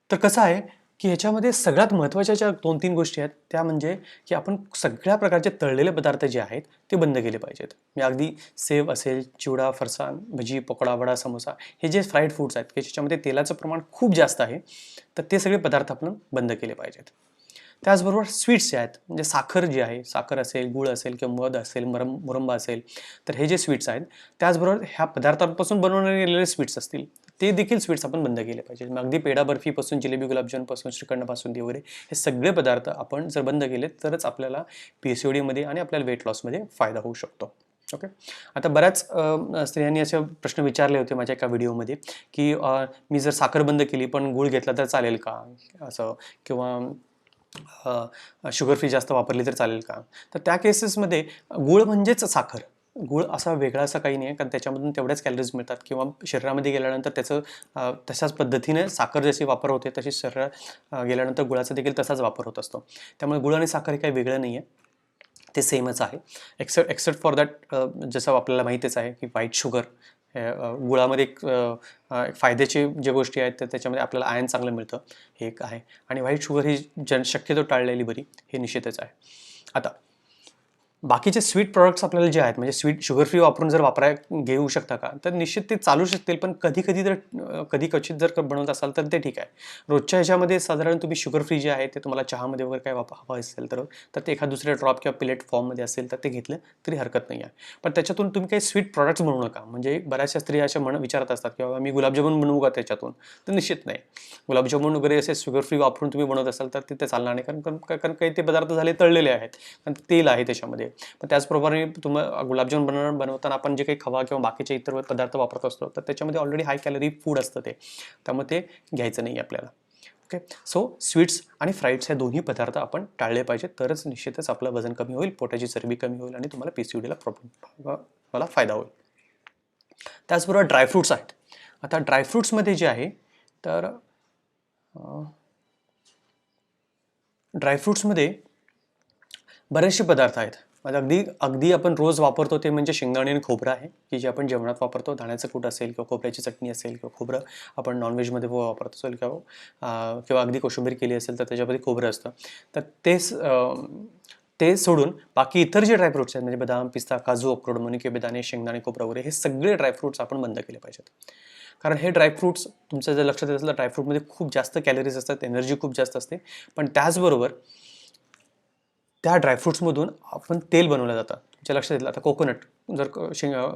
Speaker 1: तर कसं आहे की ह्याच्यामध्ये सगळ्यात महत्त्वाच्या ज्या 2-3 गोष्टी आहेत त्या म्हणजे की आपण सगळ्या प्रकारचे तळलेले पदार्थ जे आहेत ते बंद केले पाहिजेत. मी अगदी सेव असेल, चिवडा, फरसाण, भजी, पकोडा, वडा, समोसा हे जे फ्राईड फूड्स आहेत की ज्याच्यामध्ये तेलाचं प्रमाण खूप जास्त आहे, तर ते सगळे पदार्थ आपण बंद केले पाहिजेत. त्याचबरोबर स्वीट्स जे आहेत म्हणजे साखर जी आहे, साखर असेल, गूळ असेल किंवा मध असेल, मुरंबा असेल, तर हे जे स्वीट्स आहेत त्याचबरोबर ह्या पदार्थांपासून बनवले गेलेले स्वीट्स असतील ते देखील स्वीट्स आपण बंद केले पाहिजे. मग अगदी पेढा बर्फीपासून, जिलेबी, गुलाबजामपासून, श्रीखंड, बासुंदी वगैरे हे सगळे पदार्थ आपण जर बंद केले तरच आपल्याला PCODमध्ये आणि आपल्याला वेट लॉसमध्ये फायदा होऊ शकतो. ओके. आता बऱ्याच स्त्रियांनी असे प्रश्न विचारले होते माझ्या एका व्हिडिओमध्ये की मी जर साखर बंद केली पण गूळ घेतला तर चालेल का, असं, किंवा शुगर फ्री जास्त वापरली तर चालेल का. तर त्या केसेसमध्ये गूळ म्हणजेच साखर, गूळ असा वेगळा असं काही नाही आहे, कारण त्याच्यामधून तेवढ्याच कॅलरीज मिळतात किंवा शरीरामध्ये गेल्यानंतर त्याचं तशाच पद्धतीने साखर जशी वापर होते तशी शरीरात गेल्यानंतर गुळाचा देखील तसाच वापर होत असतो. त्यामुळे गुळ आणि साखर हे काही वेगळं नाही आहे, ते सेमच आहे. एक्सेप्ट फॉर दॅट जसं आपल्याला माहितीच आहे की व्हाईट शुगर गुळामध्ये एक फायद्याची ज्या गोष्टी आहेत तर त्याच्यामध्ये आपल्याला आयर्न चांगलं मिळतं, हे एक आहे. आणि व्हाईट शुगर ही शक्यतो टाळलेली बरी, हे निश्चितच आहे. आता बाकीचे स्वीट प्रॉडक्ट्स आपल्याला जे आहेत म्हणजे स्वीट शुगर फ्री वापरून जर घेऊ शकता का, तर निश्चित ते चालू शकतील, पण कधी क्वचित जर बनवत असाल तर ते ठीक आहे. रोजच्या ह्याच्यामध्ये साधारण तुम्ही शुगर फ्री जे आहे ते तुम्हाला चहामध्ये वगैरे काय हवं असेल तर ते एखाद दुसरे ड्रॉप किंवा पिलेट फॉर्ममध्ये असेल तर ते घेतलं तरी हरकत नाही आहे. पण त्याच्यातून तुम्ही काही स्वीट प्रॉडक्ट्स बनवू नका. म्हणजे बऱ्याचशा स्त्रिया अशा विचारत असतात किंवा मी गुलाबजामुन बनवू का त्याच्यातून, तर निश्चित नाही. गुलाबजामुन वगैरे असे शुगर फ्री वापरून तुम्ही बनवत असाल तर ते चालणार नाही, कारण काही ते पदार्थ झाले तळलेले आहेत, कारण तेल आहे त्याच्यामध्ये. पण त्याचप्रमाणे गुलाबजामुन बनवताना आपण जे काही खवा किंवा बाकीचे इतर पदार्थ वापरत असतो तर त्याच्यामध्ये ऑलरेडी हाय कॅलरी फूड असतं ते, त्यामुळे ते घ्यायचं नाही आपल्याला. ओके. सो स्वीट्स आणि फ्राईड्स हे दोन्ही पदार्थ आपण टाळले पाहिजे, तरच निश्चितच आपलं वजन कमी होईल, पोटाची चरबी कमी होईल आणि तुम्हाला PCODला मला फायदा होईल. त्याचबरोबर ड्रायफ्रूट्स आहेत. आता ड्रायफ्रूट्समध्ये जे आहे तर ड्रायफ्रूट्समध्ये बरेचसे पदार्थ आहेत. अगदी आपण रोज वापरतो ते म्हणजे शेंगदाणे आणि खोबरं आहे, की जे आपण जेवणात वापरतो. दाण्याचं कूट असेल किंवा खोबऱ्याची चटणी असेल किंवा खोबरं आपण नॉनव्हेजमध्ये वापरत असेल किंवा अगदी कोशिंबीर केली असेल तर त्याच्यामध्ये खोबरं असतं. तर ते सोडून बाकी इतर जे ड्रायफ्रुट्स आहेत म्हणजे बदाम, पिस्ता, काजू, अक्रोड, मनुके, बेदाणे, शेंगदाणे, खोबरं वगैरे हे सगळे ड्रायफ्रुट्स आपण बंद केले पाहिजेत. कारण हे ड्रायफ्रुट्स तुमचं जर लक्षात असेल तर ड्रायफ्रूटमध्ये खूप जास्त कॅलरीज असतात, एनर्जी खूप जास्त असते, पण त्याचबरोबर त्या ड्रायफ्रुट्समधून आपण तेल बनवलं जातं. तुमच्या लक्षात येईल आता कोकोनट जर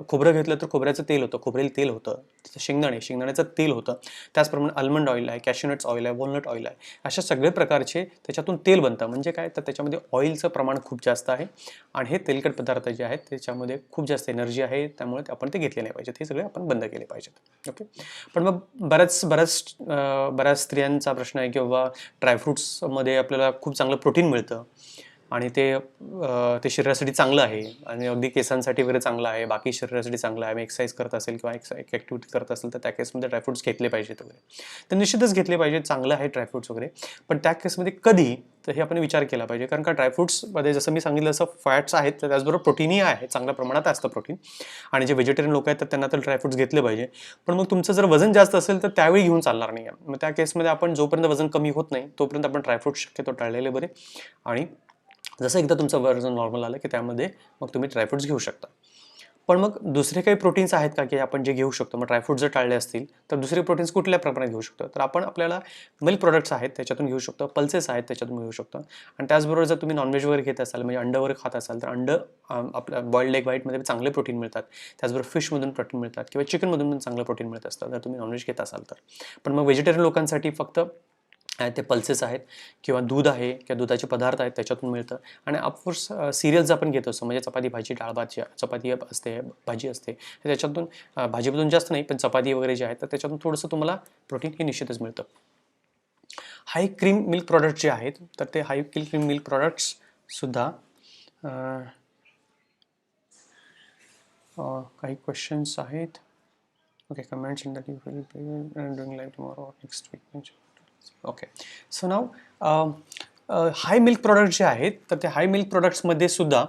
Speaker 1: खोबरं घेतलं तर खोबऱ्याचं तेल होतं, खोबरेल तेल होतं, शेंगदाण्याचं तेल होतं. त्याचप्रमाणे आल्मंड ऑइल आहे, कॅशनट्स ऑइल आहे, वॉलनट ऑइल आहे, अशा सगळे प्रकारचे त्याच्यातून तेल बनतं. म्हणजे काय, तर त्याच्यामध्ये ऑइलचं प्रमाण खूप जास्त आहे आणि हे तेलकट पदार्थ जे आहेत त्याच्यामध्ये खूप जास्त एनर्जी आहे, त्यामुळे आपण ते घेतले नाही पाहिजेत. हे सगळे आपण बंद केले पाहिजेत. ओके. पण मग बऱ्याच स्त्रियांचा प्रश्न आहे की बाबा ड्रायफ्रुट्समध्ये आपल्याला खूप चांगलं प्रोटीन मिळतं, आणि ते शरीरासाठी चांगलं आहे आणि अगदी केसांसाठी वगैरे चांगलं आहे, बाकी शरीरासाठी चांगलं आहे, एक्सरसाइज करत असेल किंवा एक ॲक्टिव्हिटी करत असेल तर त्या केसमध्ये ड्रायफ्रुट्स घेतले पाहिजेत वगैरे. तर निश्चितच घेतले पाहिजेत, चांगलं आहे ड्रायफ्रुट्स वगैरे. पण त्या केसमध्ये कधी, तर हे आपण विचार केला पाहिजे. कारण का ड्रायफ्रुट्समध्ये जसं मी सांगितलं तसं फॅट्स आहेत, तर त्याचबरोबर प्रोटीनही आहे, चांगल्या प्रमाणात असतं प्रोटीन. आणि जे व्हेजिटेरियन लोक आहेत तर त्यांना तर ड्रायफ्रुट्स घेतले पाहिजे. पण मग तुमचं जर वजन जास्त असेल तर त्यावेळी घेऊन चालणार नाही आहे. मग त्या केसमध्ये आपण जोपर्यंत वजन कमी होत नाही तोपर्यंत आपण ड्रायफ्रुट्स शक्यतो टाळलेले बरे. आणि जसं एकदा तुमचं वजन नॉर्मल आलं की त्यामध्ये मग तुम्ही ड्रायफ्रुट्स घेऊ शकता. पण मग दुसरे काही प्रोटीन्स आहेत का की आपण जे घेऊ शकतो? मग ड्रायफ्रुट्स जर टाळले असतील तर दुसरे प्रोटीन्स कुठल्या प्रमाणात घेऊ शकतो? तर आपण आपल्याला मिल्क प्रोडक्ट्स आहेत त्याच्यातून घेऊ शकतो, पल्सेस आहेत त्याच्यातून घेऊ शकतो. आणि त्याचबरोबर जर तुम्ही नॉनव्हेज वगैरे घेत असाल, म्हणजे अंडं वगैरे खात असाल, तर अंडं आपल्या बॉइल्ड एग व्हाईटमध्ये चांगले प्रोटीन मिळतात. त्याचबरोबर फिशमधून प्रोटीन मिळतात किंवा चिकनमधून पण चांगलं प्रोटीन मिळत असतं जर तुम्ही नॉनव्हेज घेत असाल तर. पण मग व्हेजिटेरियन लोकांसाठी फक्त ते पल्सेस आहेत किंवा दूध आहे किंवा दुधाचे पदार्थ आहेत त्याच्यातून मिळतं. आणि ऑफकोर्स सिरियल्स आपण घेत असतो, म्हणजे चपाती भाजी, डाळ भात, चपाती असते, भाजी असते, त्याच्यातून भाजीमधून जास्त नाही पण चपाती वगैरे जे आहेत तर त्याच्यातून थोडंसं तुम्हाला प्रोटीन हे निश्चितच मिळतं. हाय क्रीम मिल्क प्रॉडक्ट जे आहेत तर ते हाय क्रीम मिल्क प्रॉडक्ट्ससुद्धा काही क्वेश्चन्स आहेत. Okay, comments in that you will be doing like tomorrow next week. Okay, so now high milk product जे आहेत तर ते हाय मिल्क प्रॉडक्ट्समध्ये सुद्धा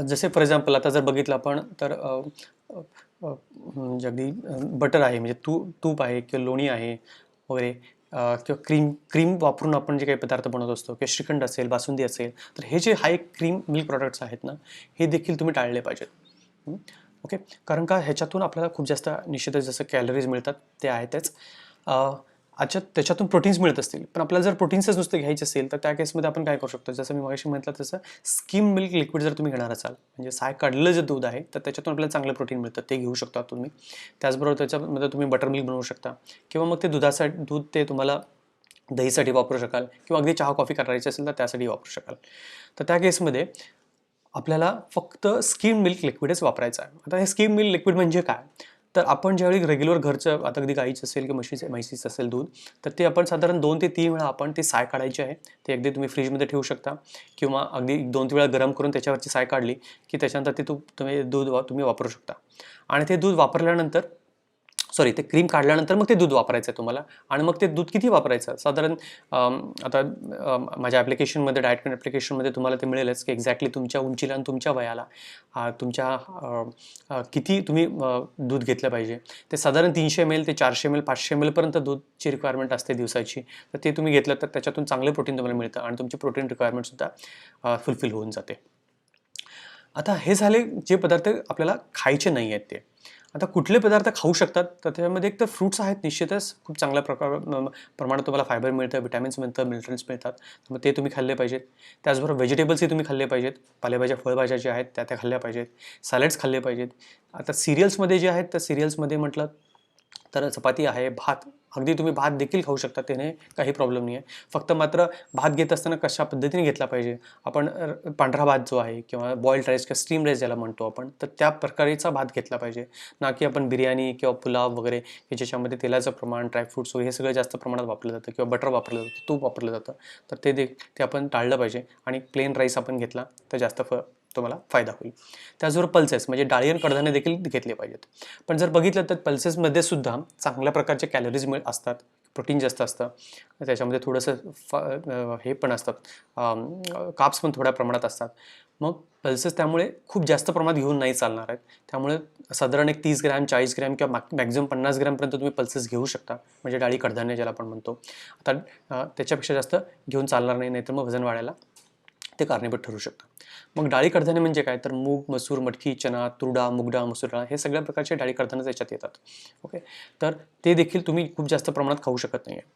Speaker 1: जसे फॉर एक्झाम्पल आता जर बघितलं आपण तर म्हणजे अगदी बटर आहे, म्हणजे तूप आहे किंवा लोणी आहे वगैरे, किंवा क्रीम वापरून आपण जे काही पदार्थ बनवत असतो किंवा श्रीखंड असेल, बासुंदी असेल, तर हे जे हाय क्रीम मिल्क प्रॉडक्ट्स आहेत ना, हे देखील तुम्ही टाळले पाहिजेत. ओके, कारण का ह्याच्यातून आपल्याला खूप जास्त निश्चितच जसं कॅलरीज मिळतात ते आहेतच. त्याच्यातून प्रोटीन्स मिळत असतील, पण आपल्याला जर प्रोटीन्सच नुसते घ्यायचे असेल तर त्या केसमध्ये आपण काय करू शकतो, जसं मी मगाशी म्हटलं तसं स्किम मिल्क लिक्विड जर तुम्ही घेणार असाल, म्हणजे साय काढलेलं जे दूध आहे तर त्याच्यातून आपल्याला चांगलं प्रोटीन मिळतं, ते घेऊ शकता तुम्ही. त्याचबरोबर त्याच्यामध्ये तुम्ही बटर मिल्क बनवू शकता किंवा मग ते दूध ते तुम्हाला दहीसाठी वापरू शकाल किंवा अगदी चहा कॉफी करायची असेल तर त्यासाठी वापरू शकाल. तर त्या केसमध्ये आपल्याला फक्त स्किम मिल्क लिक्विडच वापरायचं आहे. आता हे स्किम मिल्क लिक्विड म्हणजे काय, तर आपण ज्यावेळी रेग्युलर घरचं आता अगदी गाईचं असेल किंवा म्हशीचं असेल दूध, तर ते आपण साधारण 2 ते 3 वेळा आपण ते साय काढायची आहे. ते अगदी तुम्ही फ्रीजमध्ये ठेवू शकता किंवा अगदी 2-3 वेळा गरम करून त्याच्यावरची साय काढली की त्याच्यानंतर ते तुम्ही वापरू शकता. आणि ते दूध वापरल्यानंतर ते क्रीम काढल्यानंतर मग ते दूध वापरायचं आहे तुम्हाला. आणि मग ते दूध किती वापरायचं साधारण, आता माझ्या ॲप्लिकेशनमध्ये डाएट प्लॅन ॲप्लिकेशनमध्ये तुम्हाला ते मिळेलच की एक्झॅक्टली तुमच्या उंचीला आणि तुमच्या वयाला तुमच्या किती तुम्ही दूध घेतलं पाहिजे. ते साधारण 300 ml ते 400 ml 500 ml पर्यंत दूधची रिक्वायरमेंट असते दिवसाची. तर ते तुम्ही घेतलं तर त्याच्यातून चांगले प्रोटीन तुम्हाला मिळतं आणि तुमची प्रोटीन रिक्वायरमेंटसुद्धा फुलफिल होऊन जाते. आता हे झाले जे पदार्थ आपल्याला खायचे नाही आहेत ते. आता कुठले पदार्थ खाऊ शकतात, तर त्याच्यामध्ये एक तर फ्रूट्स आहेत निश्चितच, खूप चांगल्या प्रमाणात तुम्हाला फायबर मिळतं, विटॅमिन्स मिळतं, मिनरल्स मिळतात, मग ते तुम्ही खाल्ले पाहिजेत. त्याचबरोबर व्हेजिटेबल्सही तुम्ही खाल्ले पाहिजेत, पालेभाज्या फळभाज्या ज्या आहेत त्या खाल्ल्या पाहिजेत, सॅलड्स खाल्ले पाहिजेत. आता सिरियल्समध्ये जे आहेत तर सिरियल्समध्ये म्हटलं तर चपाती आहे, भात, अगदी तुम्ही भात देखील खाऊ शकता, त्याने काही प्रॉब्लेम नाही आहे. फक्त मात्र भात घेत असताना कशा पद्धतीने घेतला पाहिजे, आपण पांढरा भात जो आहे किंवा बॉइल्ड राईस किंवा स्टीम राईस ज्याला म्हणतो आपण, तर त्या प्रकारेचा भात घेतला पाहिजे, ना की आपण बिर्याणी किंवा पुलाव वगैरे की ज्याच्यामध्ये तेलाचं प्रमाण, ड्रायफ्रुट्स वगैरे हे सगळं जास्त प्रमाणात वापरलं जातं किंवा बटर वापरलं जातं, तूप वापरलं जातं, तर ते आपण टाळलं पाहिजे. आणि प्लेन राईस आपण घेतला तर जास्त तुम्हाला फायदा होईल. त्याचबरोबर पल्सेस म्हणजे डाळी आणि कडधान्य देखील घेतले पाहिजेत. पण जर बघितलं तर पल्सेसमध्ये सुद्धा चांगल्या प्रकारचे कॅलरीज असतात, प्रोटीन जास्त असतं, त्याच्यामध्ये थोडंसं हे पण असतात, कार्ब्स पण थोड्या प्रमाणात असतात. मग पल्सेस त्यामुळे खूप जास्त प्रमाणात घेऊन नाही चालणार आहेत. त्यामुळे साधारण एक 30 ग्रॅम 40 ग्रॅम किंवा मॅक्झिमम 50 ग्रॅमपर्यंत तुम्ही पल्सेस घेऊ शकता, म्हणजे डाळी कडधान्य ज्याला आपण म्हणतो. आता त्याच्यापेक्षा जास्त घेऊन चालणार नाही, नाहीतर मग वजन वाढायला ते कारणीभूत ठरू शकतं. मग डाळी कडधान्य म्हणजे काय, तर मूग, मसूर, मटकी, चना, तुरडा, मुगडा, मसूर डाळ हे सगळ्या प्रकारचे डाळी कडधान्य त्याच्यात येतात. ओके, तर ते देखील तुम्ही खूप जास्त प्रमाणात खाऊ शकत नाही आहे.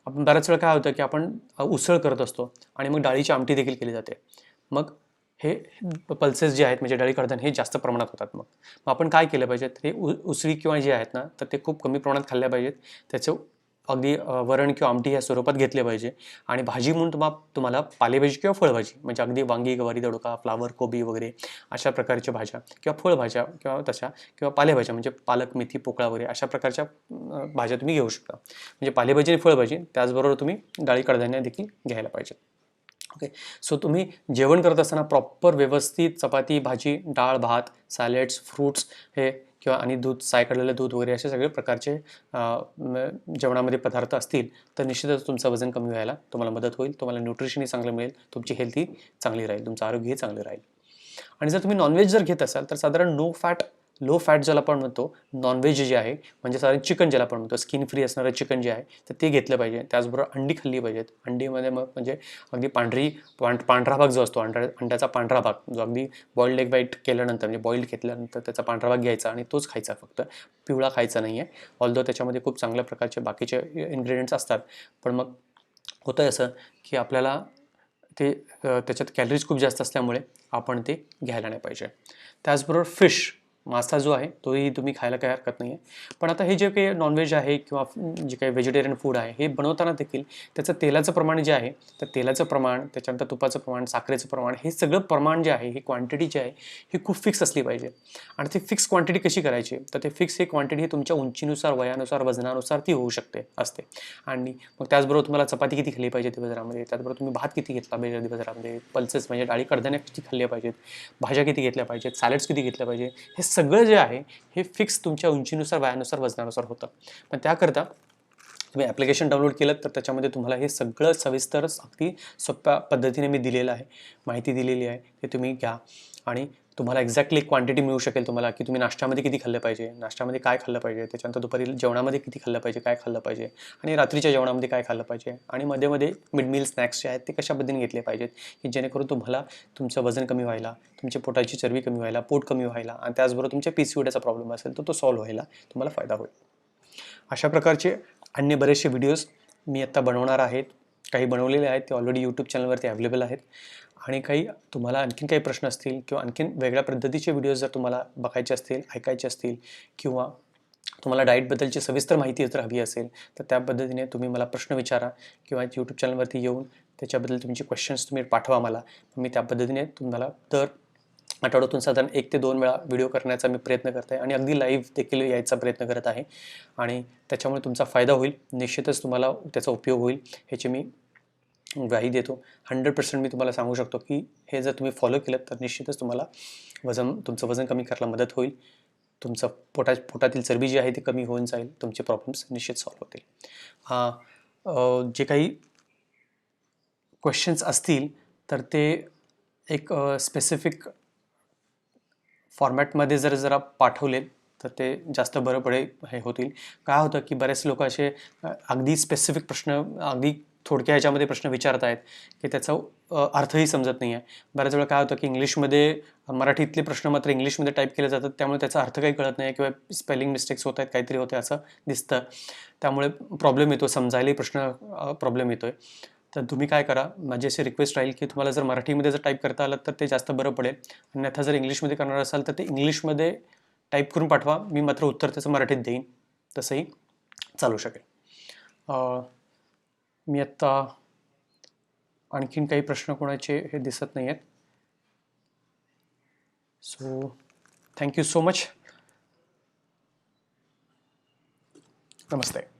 Speaker 1: आपण बऱ्याच वेळा काय होतं की आपण उसळ करत असतो आणि मग डाळीची आमटी देखील केली जाते. मग हे पल्सेस जे आहेत म्हणजे डाळी कडधान्य हे जास्त प्रमाणात होतात. मग आपण काय केलं पाहिजे, हे उसळी किंवा जे आहेत ना तर ते खूप कमी प्रमाणात खाल्ल्या पाहिजेत. त्याचं अगदी वरण किंवा आमटी ह्या स्वरूपात घेतले पाहिजे. आणि भाजी म्हणून तुम्हाला पालेभाजी किंवा फळभाजी म्हणजे अगदी वांगी, गवारी, दोडका, फ्लावर, कोबी वगैरे अशा प्रकारच्या भाज्या किंवा फळभाज्या किंवा तशा किंवा पालेभाज्या म्हणजे पालक, मेथी, पोकळा वगैरे अशा प्रकारच्या भाज्या तुम्ही घेऊ शकता. म्हणजे पालेभाजी आणि फळभाजी, त्याचबरोबर तुम्ही डाळी कडधान्य देखील घ्यायला पाहिजे. ओके. सो तुम्ही जेवण करत असताना प्रॉपर व्यवस्थित चपाती, भाजी, डाळ, भात, सॅलेड्स, फ्रूट्स हे किंवा आणि दूध, साय काढलेलं दूध वगैरे असे सगळे प्रकारचे जेवणामध्ये पदार्थ असतील तर निश्चितच तुमचं वजन कमी व्हायला तुम्हाला मदत होईल. तुम्हाला न्यूट्रिशनही चांगलं मिळेल, तुमची हेल्थही चांगली राहील, तुमचं आरोग्यही चांगलं राहील. आणि जर तुम्ही नॉनव्हेज जर घेत असाल तर साधारण लो फॅट ज्याला आपण म्हणतो नॉनव्हेज जे आहे, म्हणजे साधारण चिकन ज्याला आपण म्हणतो, स्किन फ्री असणारं चिकन जे आहे तर ते घेतलं पाहिजे. त्याचबरोबर अंडी खाल्ली पाहिजेत. अंडीमध्ये मग म्हणजे अगदी पांढरा भाग जो असतो, अंड्याचा पांढरा भाग जो अगदी बॉइल्ड एग वाईट केल्यानंतर म्हणजे बॉइल्ड घेतल्यानंतर त्याचा पांढरा भाग घ्यायचा आणि तोच खायचा, फक्त पिवळा खायचा नाही आहे. ऑल्दो त्याच्यामध्ये खूप चांगल्या प्रकारचे बाकीचे इन्ग्रेडियंट्स असतात, पण मग होतं असं की आपल्याला त्याच्यात कॅलरीज खूप जास्त असल्यामुळे आपण ते घ्यायला नाही पाहिजे. त्याचबरोबर फिश, मासा जो आहे तोही तुम्ही खायला काही हरकत नाही आहे. पण आता हे जे काही नॉनव्हेज आहे किंवा जे काही व्हेजिटेरियन फूड आहे हे बनवताना देखील त्याचं तेलाचं प्रमाण जे आहे, तर तेलाचं प्रमाण, त्याच्यानंतर तुपाचं प्रमाण, साखरेचं प्रमाण, हे सगळं प्रमाण जे आहे, ही क्वांटिटी जी आहे ही खूप फिक्स असली पाहिजे. आणि ती फिक्स क्वांटिटी कशी करायची, तर ते फिक्स ही क्वांटिटी ही तुमच्या उंचीनुसार, वयानुसार, वजनानुसार ती होऊ असते. आणि मग त्याचबरोबर तुम्हाला चपाती किती खाल्ली पाहिजे दिवसभरामध्ये, त्याचबरोबर तुम्ही भात किती घेतला पाहिजे दिवसभरामध्ये, पल्सेस म्हणजे डाळी कडधान्य किती खाल्ल्या पाहिजेत, भाज्या किती घेतल्या पाहिजेत, सॅलड्स किती घेतल्या पाहिजे, हे सगळं जे आहे हे फिक्स तुमच्या उंचीनुसार, वयानुसार, वजनानुसार होतं. पण त्याकरता तुम्ही ॲप्लिकेशन डाउनलोड केलं तर त्याच्यामध्ये तुम्हाला हे सगळं सविस्तर अगदी सोप्या पद्धतीने मी दिलेलं आहे, माहिती दिलेली आहे, ते तुम्ही घ्या आणि तुम्हाला एक्झॅक्टली क्वांटिटी मिळू शकेल तुम्हाला, की तुम्ही नाश्त्यामध्ये किती खाल्लं पाहिजे, नाश्त्यामध्ये काय खाल्लं पाहिजे, त्याच्यानंतर दुपारी जेवणामध्ये किती खाल्लं पाहिजे, काय खाल्लं पाहिजे, आणि रात्रीच्या जेवणामध्ये काय खाल्लं पाहिजे, आणि मध्ये मिड मील स्नॅक्स जे आहेत ते कशा पद्धतीने घेतले पाहिजेत, की जेणेकरून तुम्हाला तुमचं वजन कमी व्हायला, तुमच्या पोटाची चरबी कमी व्हायला, पोट कमी व्हायला, आणि त्याचबरोबर तुमच्या PCODचा प्रॉब्लेम असेल तर तो सॉल्व्ह व्हायला तुम्हाला फायदा होईल. अशा प्रकारचे अन्य बरेचसे व्हिडिओज मी आत्ता बनवणार आहेत. काही बनवलेले आहेत, ते ऑलरेडी यूट्यूब चॅनलवरती अवेलेबल आहेत. आणि काही तुम्हाला आणखीन काही प्रश्न असतील किंवा आणखीन वेगळ्या पद्धतीचे व्हिडिओज जर तुम्हाला बघायचे असतील, ऐकायचे असतील, किंवा तुम्हाला डाएटबद्दलची सविस्तर माहिती जर हवी असेल तर त्या पद्धतीने तुम्ही मला प्रश्न विचारा किंवा यूट्यूब चॅनलवरती येऊन त्याच्याबद्दल तुमचे क्वेश्चन्स तुम्ही पाठवा मला. मी त्या पद्धतीने तुम्हाला दर आठवड्यातून साधारण 1 ते 2 वेळा व्हिडिओ करण्याचा मी प्रयत्न करत आहे आणि अगदी लाईव्ह देखील यायचा प्रयत्न करत आहे. आणि त्याच्यामुळे तुमचा फायदा होईल, निश्चितच तुम्हाला त्याचा उपयोग होईल ह्याची मी ग्वाही देतो. 100% मी तुम्हाला सांगू शकतो की हे जर तुम्ही फॉलो केलं तर निश्चितच तुम्हाला तुमचं वजन कमी करायला मदत होईल. तुमचं पोटातील चरबी जी आहे ती कमी होऊन जाईल, तुमचे प्रॉब्लेम्स निश्चित सॉल्व्ह होतील. जे काही क्वेश्चन्स असतील तर ते एक स्पेसिफिक फॉर्मॅटमध्ये जरा पाठवले तर ते जास्त बरं हे होतील. काय होतं की बरेच लोक असे अगदी स्पेसिफिक प्रश्न, अगदी थोडक्या ह्याच्यामध्ये प्रश्न विचारत आहेत की त्याचा अर्थही समजत नाही आहे. बऱ्याच वेळा काय होतं की इंग्लिशमध्ये, मराठीतले प्रश्न मात्र इंग्लिशमध्ये टाईप केले जातात, त्यामुळे त्याचा अर्थ काही कळत नाही किंवा स्पेलिंग मिस्टेक्स होत आहेत, काहीतरी होते असं दिसतं. त्यामुळे प्रॉब्लेम येतो, समजायलाही प्रॉब्लेम येतो आहे. तर तुम्ही काय करा, माझी अशी रिक्वेस्ट राहील की तुम्हाला जर मराठीमध्ये जर टाईप करता आलं तर ते जास्त बरं पडेल. अन्यथा जर इंग्लिशमध्ये करणार असाल तर ते इंग्लिशमध्ये टाईप करून पाठवा, मी मात्र उत्तर त्याचं मराठीत देईन, तसंही चालू शकेल. मी आत्ता आणखीन काही प्रश्न कोणाचे हे दिसत नाही आहेत. So thank you so much. नमस्ते.